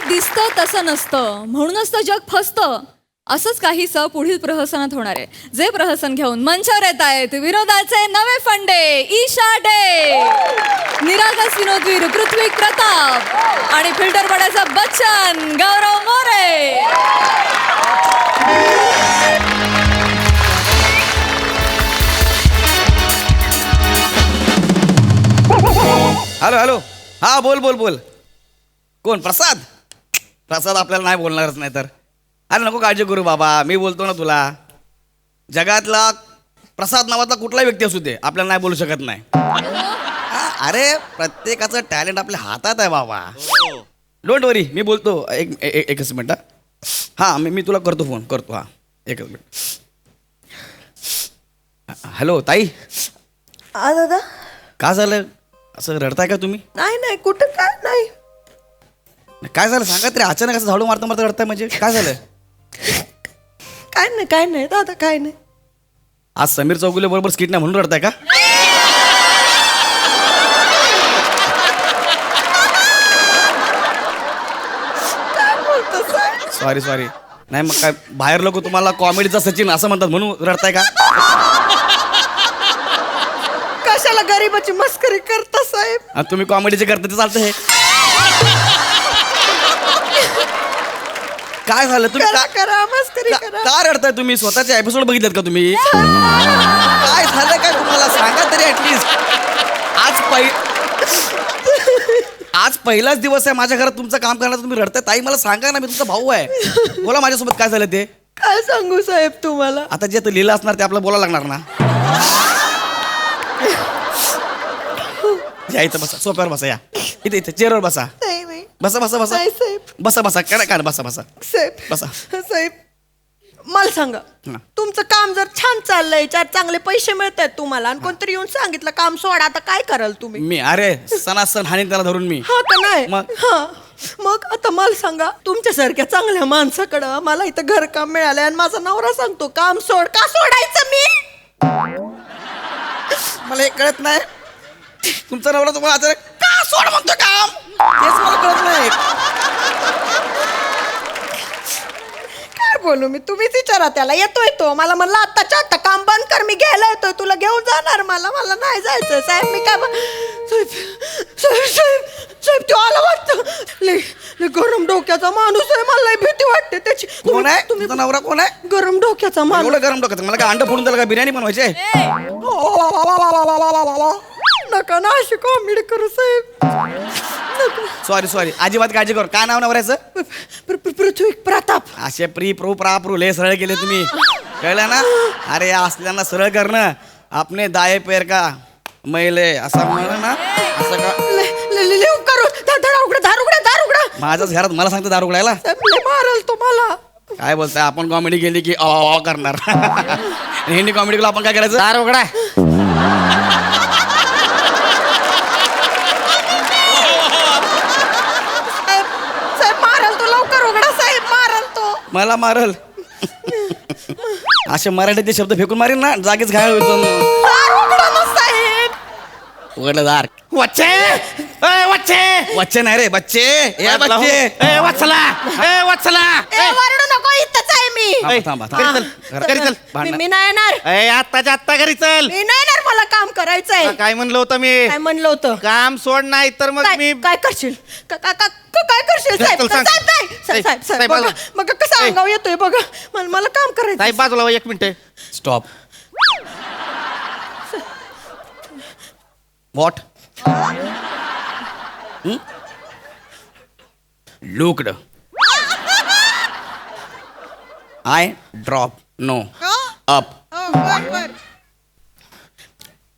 दिसतं तसं नसतं, म्हणूनच तर जग फसतं. असंच काहीसं पुढील प्रहसनात होणार आहे. जे प्रहसन घेऊन मंचावर येत आहेत विनोदाचे नवे फंडे ईशा डे, निरागस विनोदवीर पृथ्वी प्रताप आणि फिल्टर पडायचा बच्चन गौरव मोरे. हॅलो हॅलो, हा बोल बोल बोल. कोण? प्रसाद? प्रसाद आपल्याला नाही बोलणारच नाही तर. अरे नको काळजी करू बाबा, मी बोलतो ना तुला. जगातला प्रसाद नावाचा कुठलाही व्यक्ती असू दे, आपल्याला नाही बोलू शकत नाही. अरे प्रत्येकाचं टॅलेंट आपल्या हातात आहे बाबा. डोंट वरी, मी बोलतो. एकच मिनिट. हां मी तुला करतो, फोन करतो. हां एकच मिनिट. हॅलो ताई. दादा का झालं? असं रडताय का तुम्ही? नाही नाही कुठं काय नाही. काय झालं सांगा तरी. अचानक असं झाडू मारता मारता रडताय म्हणजे काय झालं? काय नाही दादा काय नाही. आज समीर चौगुले बरोबर स्किट नाही म्हणून रडताय का? Sorry sorry. नाही मग काय बाहेर लोक तुम्हाला कॉमेडीचा सचिन असं म्हणतात म्हणून रडताय का? कशाला गरीबाची मस्करी करता साहेब? तुम्ही कॉमेडीचे करता ते चालतं. हे काय झालं? तुम्ही करा मस्करी करा. का रडताय तुम्ही? स्वतःचे एपिसोड बघितलेत का तुम्ही? काय झालं काय तुम्हाला सांगा तरी ऍटलीस्ट. आज पहिलाच दिवस आहे माझ्या घरात तुमचं काम करण्याचं, तुम्ही रडताय. ताई मला सांगा ना, मी तुमचा भाऊ आहे. बोला माझ्यासोबत काय झालं ते. काय सांगू साहेब तुम्हाला? आता जे लिहिलं असणार ते आपल्याला बोलायला लागणार ना. या इथं बसा, सोप्यावर बसा. या इथे इथे चेअरवर बसा. नाही बसा बसा बसा नाही साहेब. बसा बसा. काय बसा बसा साहेब बसा. साहेब मला सांगा, हा. तुमचं काम जर छान चाललंय, चांगले पैसे मिळत आहेत तुम्हाला, आणि कोणतरी येऊन सांगितलं काम सोडा, आता काय कराल तुम्ही? मी अरे सणासण हानी त्याला धरून मी. हा का नाही? मग? हा मग आता मला सांगा, तुमच्यासारख्या चांगल्या माणसाकडं मला इथं घरकाम मिळालंय आणि माझा नवरा सांगतो काम सोड. का सोडायचं मी? मला हे कळत नाही. तुमचा नवरा तुम्हाला अचानक का सोड म्हणतो काम, तेच मला कळत नाही. काय बोलू मी? तुम्हीच विचारा त्याला. येतोय तो, मला म्हणला आत्ताच्या आत्ता काम बंद कर, मी घ्यायला येतोय, तुला घेऊन जाणार. मला नाही जायचं साहेब. मी काय साहेब साहेब साहेब साहेब तो आला वाटतं. लय गरम डोक्याचा माणूस आहे, मला लय भीती वाटते त्याची. कोण आहे तुमचा नवरा? कोण आहे? गरम डोक्याचा माणूस. एवढं गरम डोक्याचं? मला काय अंड फोडून त्याला काय बिर्याणी बनवायचे? नका ना अशी कॉमेडी करू साहेब. सॉरी सॉरी, अजिबात काळजी करू. काय नाव नवऱ्याचं? पृथ्वी प्रताप. असे प्रू लय सरळ केले तुम्ही, कळलं ना? अरे असल्याना सरळ करणं. आपने दाये पैर का मैले असं म्हणा ना. असं का करू? दार उघडा. माझ्याच घरात मला सांगतो दार उघडायला? मारल तुम्हाला. काय बोलताय? आपण कॉमेडी केली की अ करणार. हिंदी कॉमेडी केला आपण काय करायचं? दार उघडा. साहेब मारल तो, लवकर उघडा साहेब, मारल तो. मला मारल? असे मराठीचे शब्द फेकून मारीन ना, जागीच घायल होतो. दार उघडा ना साहेब. उघडलं दार. वच्चे नाही रे, बच्चे. ए बच्चे. वत्सला ए वरडू नको, इथंच आहे मी. थांबा मी नाही येणार. आत्ताच्या आत्ता घरी चल. मी नाही येणार, मला काम करायचंय. काय म्हणलं होतं मी? काय म्हणलं होतं? काम सोड, नाही तर मग मी काय करशील? काय करशील साहेब? चल, सांग. साहेब बघा बघा कसं अंगावर येतोय बघा. मला काम करायचं. साहेब बाजूला हो, 1 minute. Stop. What? Looked. I drop. No. Up.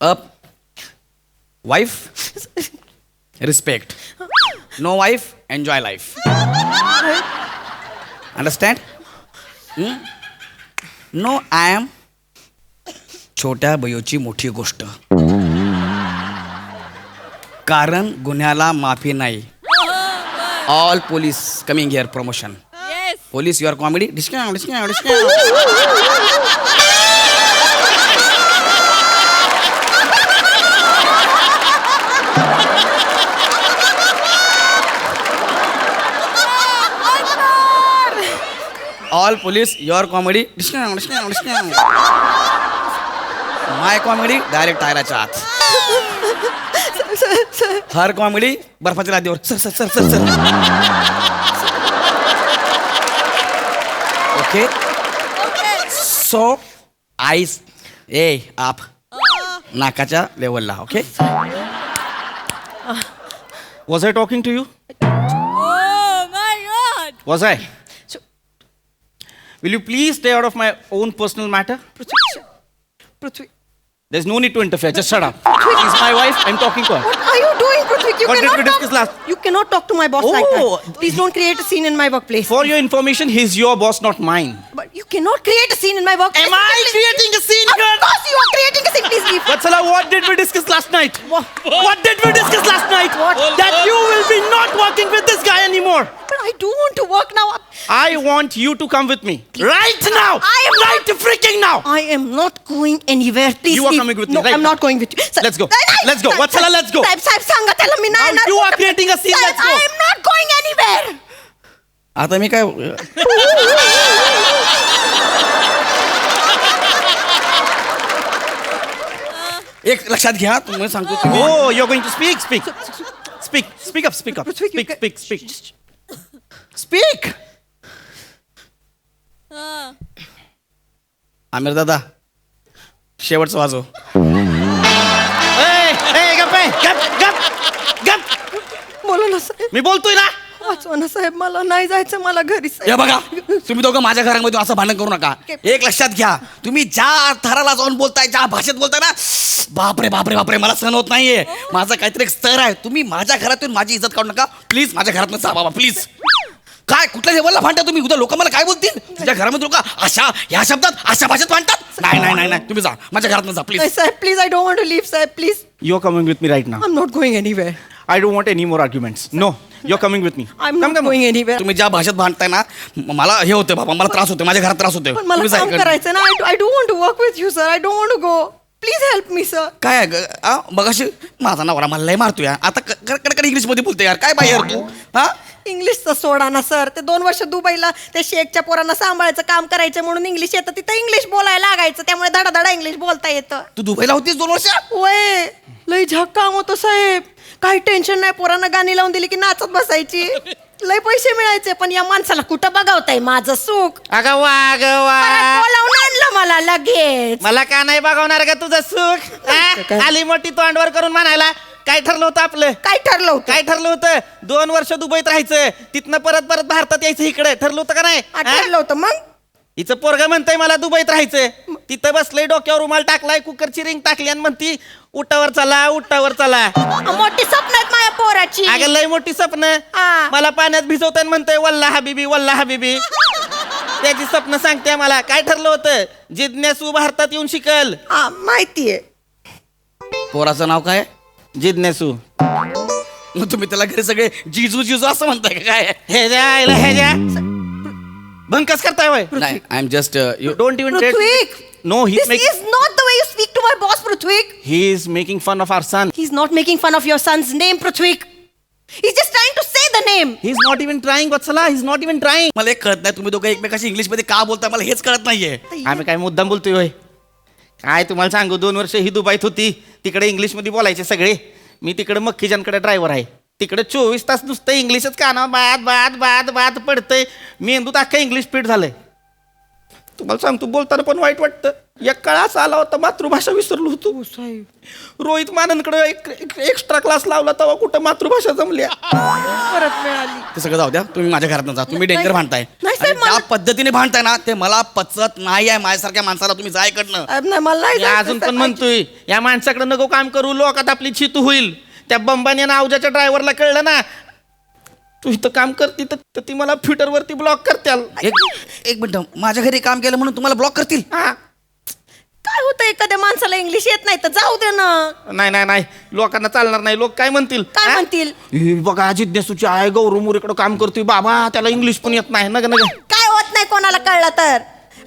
Up. Wife respect. No wife enjoy life. Understand? No I am छोट्या बयोची मोठी गोष्ट. कारण गुन्ह्याला माफी नाही. All police coming here promotion. Police your comedy. All police your comedy my comedy direct टायराच्या आत. हर कॉमेडी बर्फाच्या लादीवर. Sir sir sir sir sir. Okay so ice ए आप नाकाच्या लेवलला. Okay was I talking to you? Was I? Will you please stay out of my on personal matter? Prithvi, There's no need to interfere. Just shut up. She's my wife. I'm talking to her. what are you doing, Pruthvi? You What did cannot we discuss talk. last? You cannot talk to my boss like Oh. that. Please don't create a scene in my workplace. For your information, he's your boss, not mine. But you cannot create a scene in my workplace. Am I creating a scene Of here? course you are creating a scene. Please leave. Vatsala, what did we discuss last night? What did we discuss last night? What? That you will be not working with this guy anymore. But I do want to work now. I want you to come with me. Right now. I am right freaking now. I am not going anywhere. Please You are leave. coming with me No, right I'm now. not going with you. Sir, Let's go. Sahib, Let's go. Sahib, Vatsala, let's go. Sahib, सांगा त्याला मी नाही Now येणार. you are creating a scene. Sahib, Let's go. I am not going anywhere. आता मी काय एक लक्षात घ्या तुम्ही सांगतो तुम्ही Oh, you're going to speak? Speak. Speak. Speak up. Speak up. Pruthvi, you Speak. can- Speak. Speak. Speak. Aamir दादा शेवटचं वाजव. Hey, hey, गप आहे. गप. बोला ना साहेब. मी बोलतोय ना. वाचवा ना साहेब, मला नाही जायचं, मला घरी साहेब. हे बघा तुम्ही दोघं माझ्या घरामध्ये असं भांडण करू नका. एक लक्षात घ्या तुम्ही ज्या थराला जाऊन बोलताय ज्या भाषेत बोलताय ना, बापरे बापरे बापरे मला सहन होत नाहीये. माझा काहीतरी एक स्तर आहे. तुम्ही माझ्या घरातून माझी इज्जत काढू नका प्लीज. माझ्या घरातून जा बाबा प्लीज. काय कुठल्या लेवलला भांडता तुम्ही? उद्या लोक मला काय बोलतील? तुझ्या घरामध्ये लोक अशा ह्या शब्दात अशा भाषेत भांडतात. नाही नाही नाही नाही तुम्ही जा माझ्या घरातून जा नाही प्लीज. साहेब, please, I don't want to leave साहेब, please. You're coming with me right now. I am not going anywhere. I don't want any more arguments. No, you're coming with me. I am not going anywhere. तुम्ही ज्या भाषेत भांडताय ना मला हे होतं बाबा, मला त्रास होतो, माझ्या घरात त्रास होतोय. पण मला तुम्ही जा काम इकडनं. करायचं ना. I don't want to work with you sir. I don't want to go. Please help me sir. काय आहे ग? आ, मगाशी माझा नवरा मला लय मारतोय आता कडकड इंग्लिश मध्ये बोलते यार. काय बाई यार तू? हा इंग्लिशचं सोडा ना सर. ते 2 वर्ष दुबईला त्या शेखच्या पोरांना सांभाळायचं काम करायचं म्हणून इंग्लिश येतं. तिथं इंग्लिश बोलायला लागायचं, त्यामुळे धडा धडा इंग्लिश बोलता येतं. तू दुबईला होतीस 2 वर्ष? वय लय झाक काम होतं साहेब. काही टेन्शन नाही. पोरांना गाणी लावून दिली की नाचत बसायची. लय पैसे मिळायचे. पण या माणसाला कुठं बघावताय माझं सुख. अगं वा परत बोलावून आणलं मला लगेच. मला का नाही बघवणार का तुझं सुख? आ? आली मोठी तोंडवर करून म्हणायला काय ठरलं होतं आपलं? काय ठरलं होतं? काय ठरलं होतं? 2 वर्ष दुबईत राहायचं, तिथनं परत परत भारतात यायचं इकडे. ठरलं होतं का नाही? हा, ठरलं होतं मग. हिचं पोरगा म्हणतंय मला दुबईत राहायचं. तिथं बसलंय, डोक्यावर रुमाल टाकलाय, कुकरची रिंग टाकली आणि म्हणती उठावर चला उठावर चला. मोठी स्वप्न आहेत माझ्या पोराची. अगं लय मोठी स्वप्न. हा. मला पाण्यात भिजवताना म्हणतोय वल्ला हबीबी वल्ला हबीबी. त्याची स्वप्न सांगते मला. काय ठरलं होतं? जिज्ञासू भारतात येऊन शिकल. हा, माहितीये. पोराचं नाव काय? जिज्ञासू. मग तुम्ही त्याला घरी सगळे जिजू जिजू असं म्हणताय का काय? हे ज्या भंकस करताय वय. नाही I am just you don't even पृथ्वी, no he this is not the way you speak to my boss, Prithvi. he is making fun of our son. He's not making fun of your son's name, Prithvi. He's just trying to say the name. He's not even trying, Vatsala. He's not even trying. मला एक कळत नाही तुम्ही दोघं एकमेकाशी English मध्ये का बोलताय मला हेच कळत नाहीये. आम्ही काय मुद्दाम बोलतोय होय? काय तुम्हाला सांगू, 2 वर्ष ही दुबईत होती. तिकडे इंग्लिश मध्ये बोलायचे सगळे. मी तिकडे मक्खीजांकडे ड्रायव्हर आहे. तिकडे 24 तास नुसतं इंग्लिशच कानावर बाद बाद बाद बाद पडतंय. मेंदूत अख्खं इंग्लिश फिट झालंय. तुम्हाला सांगतो बोलताना पण वाईट वाटतं. एक काळ असा आला होता मातृभाषा विसरलो होतो. रोहित माननकडे एक्स्ट्रा क्लास लावला तेव्हा कुठं मातृभाषा जमल्या. परत मिळाली. ते सगळं जाऊ द्या. तुम्ही माझ्या घरात जा. तुम्ही डेंजर भांडताय. नाही, आणि साहेब, ज्या मला- पद्धतीने भांडताय ना ते मला पचत नाही आहे. माझ्यासारख्या माणसाला तुम्ही जा इकडनं. नाही, मला नाही मी जायचं, अजून पण साहेब. म्हणतोय या माणसाकडे नको काम करू. लोकात आपली चितू होईल. त्या बंबाने अवजाच्या ड्रायव्हरला कळलं ना तू इथं काम करते तर ती मला ट्विटरवरती ब्लॉक करत्याल. एक मिनिट माझ्या घरी काम केलं म्हणून तुम्हाला ब्लॉक करतील? हा. काय होतं एखाद्या माणसाला इंग्लिश येत नाही तर जाऊ दे ना. नाही नाही नाही लोकांना चालणार नाही. लोक काय म्हणतील? काय हा? म्हणतील? हे बघा जिज्ञासूची आहे गौरव मोरेकडे काम करतोय बाबा त्याला इंग्लिश पण येत नाही. नग नग काय होत नाही कोणाला कळलं तर.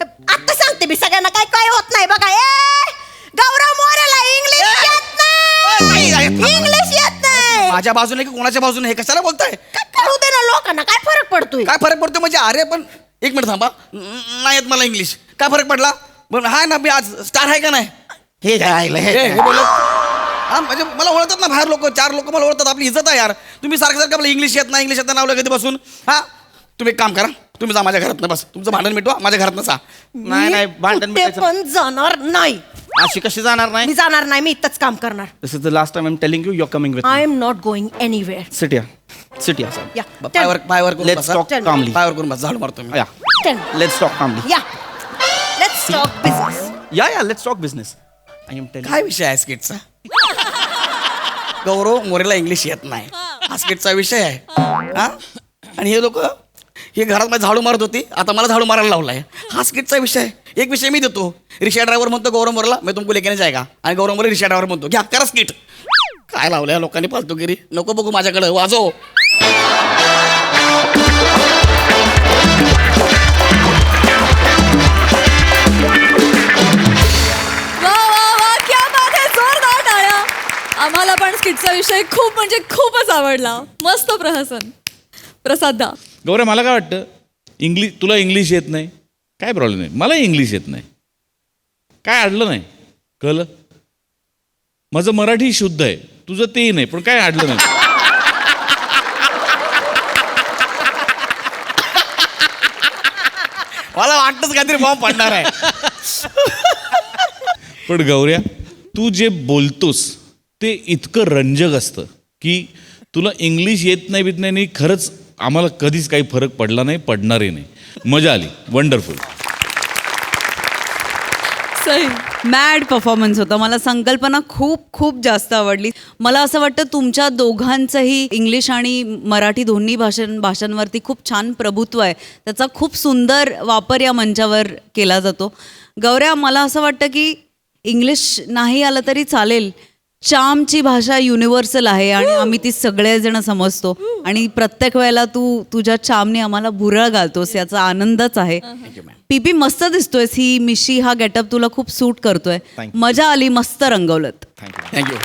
आता सांगते मी सगळ्यांना काय काय होत नाही बघा. गौरव मोरेला इंग्लिश येत नाही. इंग्लिश येत नाही. माझ्या बाजूने की कोणाच्या बाजूने हे कशाला बोलताय? काय करू दे ना लोकांना. काय फरक पडतोय? काय फरक पडतो म्हणजे? अरे पण एक मिनिट थांबा. नाही येत मला इंग्लिश. काय फरक पडला? बरं हाय ना, मी आज स्टार आहे का नाही? हे काय हे बोलत हा, म्हणजे मला ओळखतात ना बाहेर लोक, 4 लोक मला ओळखतात. आपली इज्जत आहे यार. तुम्ही सारखं सारखं आपलं इंग्लिश येत नाही, इंग्लिश येत नाव कधी बसून. हा, तुम्ही एक काम करा, तुम्ही जा माझ्या घरात बस. तुमचं भांडण मिटवा, माझ्या घरात जा. नाही भांडण ते पण जाणार नाही. अशी कशी जाणार नाही? मी जाणार नाही, मी इथंच काम करणार. This is the last time I am telling you, you are coming with I am not going anywhere. Sit या, सिट या. या पायवर करून लेट्स बसा. टॉक कामली. पायवर करून बस, झाडू मारतो मी. या, लेट्स टॉक कामली. या लेट्स टॉक बिझनेस. या let's talk business. I am telling. काय विषय आहे स्किटचा? गौरव मोरेला इंग्लिश येत नाही, हा स्किटचा विषय आहे. हा, आणि हे लोक हे घरात माझी झाडू मारत होती, आता मला झाडू मारायला लावलाय. हा स्किटचा विषय आहे. एक विषय मी देतो. रिक्षा ड्रायव्हर म्हणतो गौरव मोरेला, मी तुमको लेके नाही जाएगा, आणि गौरव मोरे रिक्षा ड्रायव्हर म्हणतो घ्या करा स्किट. काय लावलंय या लोकांनी फालतूगिरी. नको बघू माझ्याकडे, वाजव. वा वा वा, क्या बात आहे, जोरदार टाळ्या. आम्हाला पण स्किटचा विषय खूप म्हणजे खूपच आवडला. मस्त प्रहसन. प्रसाद दा. गौरव, मला काय वाटतं, तुला इंग्लिश येत नाही, काय प्रॉब्लेम नाही. मला इंग्लिश येत नाही, काय अडलं नाही. कळलं? माझं मराठी शुद्ध आहे, तुझं तेही नाही, पण काय अडलं नाही. मला वाटतंच काहीतरी बॉम्ब पडणार आहे. पण गौऱ्या, तू जे बोलतोस ते इतकं रंजक असतं की तुला इंग्लिश येत नाही बीत नाही, खरंच आम्हाला कधीच काही फरक पडला नाही, पडणारही नाही. मजा आली. वंडरफुल. सही. मॅड परफॉर्मन्स होता. मला संकल्पना खूप खूप जास्त आवडली. मला असं वाटतं तुमच्या दोघांचंही इंग्लिश आणि मराठी दोन्ही भाषांवरती खूप छान प्रभुत्व आहे. त्याचा खूप सुंदर वापर या मंचावर केला जातो. गौऱ्या, मला असं वाटतं की इंग्लिश नाही आलं तरी चालेल. चामची भाषा युनिव्हर्सल आहे आणि आम्ही ती सगळेजण समजतो, आणि प्रत्येक वेळेला तू तुझ्या चामने आम्हाला भुरळ घालतोस, याचा आनंदच आहे. पीपी मस्त दिसतोयस. ही मिशी, हा गेटअप तुला खूप सूट करतोय. Thank you. मजा आली, मस्त रंगवलत. थँक्यू. थँक्यू.